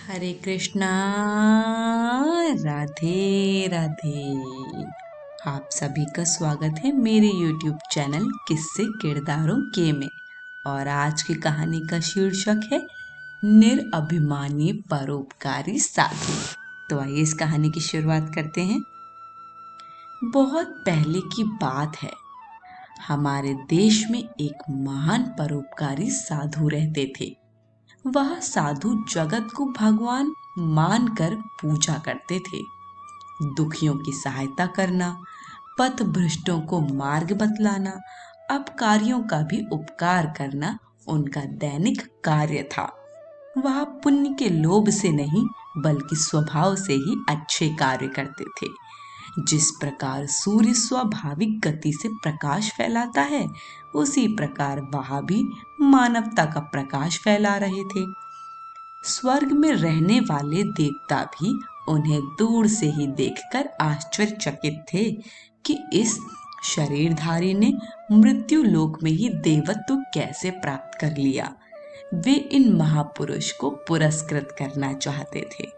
हरे कृष्णा। राधे राधे। आप सभी का स्वागत है मेरे YouTube चैनल किस्से किरदारों के में। और आज की कहानी का शीर्षक है निरअभिमानी परोपकारी साधु। तो आइए इस कहानी की शुरुआत करते हैं। बहुत पहले की बात है। हमारे देश में एक महान परोपकारी साधु रहते थे। वह साधु जगत को भगवान मानकर पूजा करते थे। दुखियों की सहायता करना, पथ भ्रष्टों को मार्ग बतलाना, अपकारियों का भी उपकार करना उनका दैनिक कार्य था। वह पुण्य के लोभ से नहीं बल्कि स्वभाव से ही अच्छे कार्य करते थे। जिस प्रकार सूर्य स्वाभाविक गति से प्रकाश फैलाता है, उसी प्रकार वह भी मानवता का प्रकाश फैला रहे थे। स्वर्ग में रहने वाले देवता भी उन्हें दूर से ही देखकर आश्चर्यचकित थे कि इस शरीरधारी ने मृत्यु लोक में ही देवत्व कैसे प्राप्त कर लिया। वे इन महापुरुष को पुरस्कृत करना चाहते थे।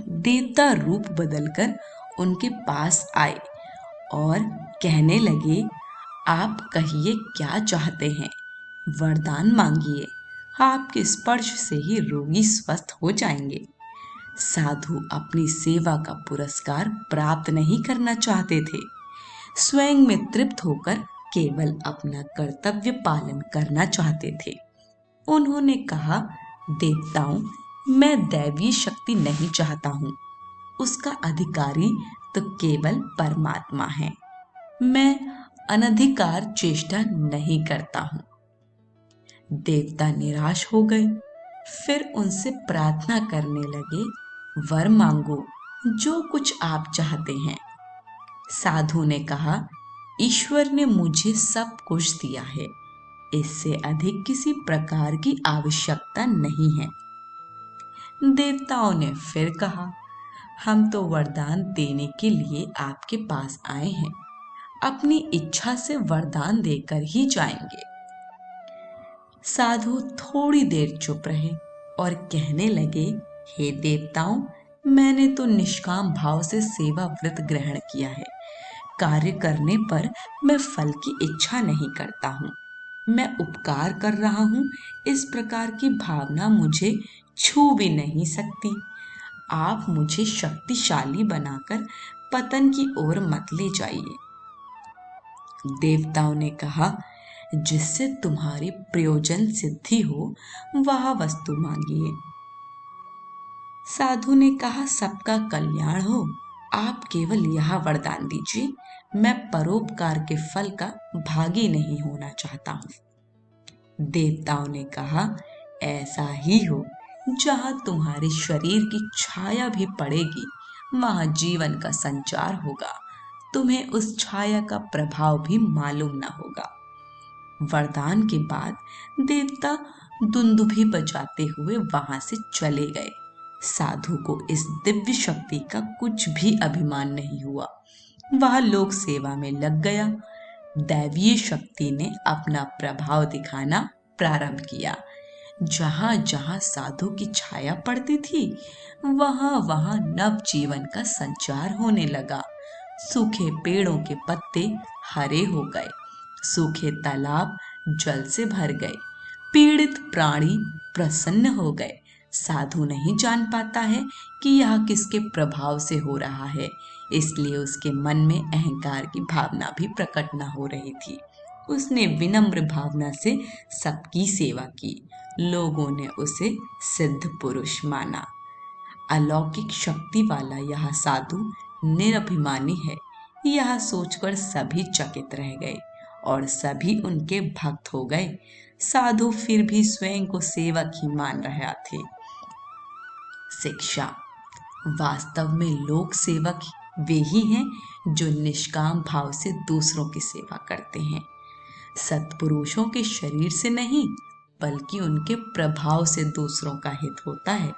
देवता रूप बदलकर उनके पास आए और कहने लगे, आप कहिए क्या चाहते हैं, वरदान मांगिए, आपके स्पर्श से ही रोगी स्वस्थ हो जाएंगे। साधु अपनी सेवा का पुरस्कार प्राप्त नहीं करना चाहते थे। स्वयं में तृप्त होकर केवल अपना कर्तव्य पालन करना चाहते थे। उन्होंने कहा, देवताओं, मैं दैवीय शक्ति नहीं चाहता हूँ। उसका अधिकारी तो केवल परमात्मा है। मैं अनधिकार चेष्टा नहीं करता हूँ। देवता निराश हो गए। फिर उनसे प्रार्थना करने लगे, वर मांगो, जो कुछ आप चाहते हैं। साधु ने कहा, ईश्वर ने मुझे सब कुछ दिया है, इससे अधिक किसी प्रकार की आवश्यकता नहीं है। देवताओं ने फिर कहा, हम तो वरदान देने के लिए आपके पास आए हैं, अपनी इच्छा से वरदान देकर ही जाएंगे। साधु थोड़ी देर चुप रहे और कहने लगे, हे देवताओं, मैंने तो निष्काम भाव से सेवा व्रत ग्रहण किया है। कार्य करने पर मैं फल की इच्छा नहीं करता हूँ। मैं उपकार कर रहा हूँ, इस प्रकार की भावना मुझे छू भी नहीं सकती। आप मुझे शक्तिशाली बनाकर पतन की ओर मत ले जाइए। देवताओं ने कहा, जिससे तुम्हारी प्रयोजन सिद्धि हो वह वस्तु मांगिए। साधु ने कहा, सबका कल्याण हो, आप केवल यह वरदान दीजिए, मैं परोपकार के फल का भागी नहीं होना चाहता हूँ। देवताओं ने कहा, ऐसा ही हो, जहाँ तुम्हारे शरीर की छाया भी पड़ेगी वहाँ जीवन का संचार होगा। तुम्हें उस छाया का प्रभाव भी मालूम न होगा। वरदान के बाद देवता दुंदुभी बजाते हुए वहां से चले गए। साधु को इस दिव्य शक्ति का कुछ भी अभिमान नहीं हुआ। वह लोक सेवा में लग गया। दैवीय शक्ति ने अपना प्रभाव दिखाना प्रारंभ किया। जहां जहां साधु की छाया पड़ती थी, वहां वहां नव जीवन का संचार होने लगा। सूखे पेड़ों के पत्ते हरे हो गए, सूखे तालाब जल से भर गए, पीड़ित प्राणी प्रसन्न हो गए। साधु नहीं जान पाता है कि यह किसके प्रभाव से हो रहा है, इसलिए उसके मन में अहंकार की भावना भी प्रकट न हो रही थी। उसने विनम्र भावना से सबकी सेवा की। लोगों ने उसे सिद्ध पुरुष माना। अलौकिक शक्ति वाला यह साधु निरभिमानी है, यह सोचकर सभी चकित रह गए और सभी उनके भक्त हो गए। साधु फिर भी स्वयं को सेवक ही मान रहे थे। शिक्षा। वास्तव में लोक सेवक वे ही हैं जो निष्काम भाव से दूसरों की सेवा करते हैं। सत्पुरुषों के शरीर से नहीं बल्कि उनके प्रभाव से दूसरों का हित होता है।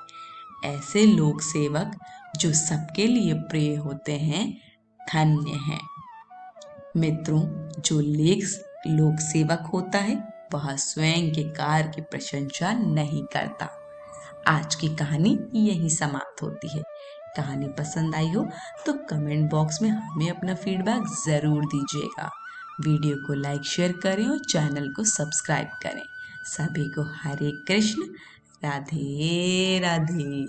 ऐसे लोक सेवक जो सबके लिए प्रिय होते हैं, धन्य हैं। मित्रों, जो लोक सेवक होता है वह स्वयं के कार्य की प्रशंसा नहीं करता। आज की कहानी यहीं समाप्त होती है। कहानी पसंद आई हो तो कमेंट बॉक्स में हमें अपना फीडबैक ज़रूर दीजिएगा। वीडियो को लाइक शेयर करें और चैनल को सब्सक्राइब करें। सभी को हरे कृष्ण, राधे राधे।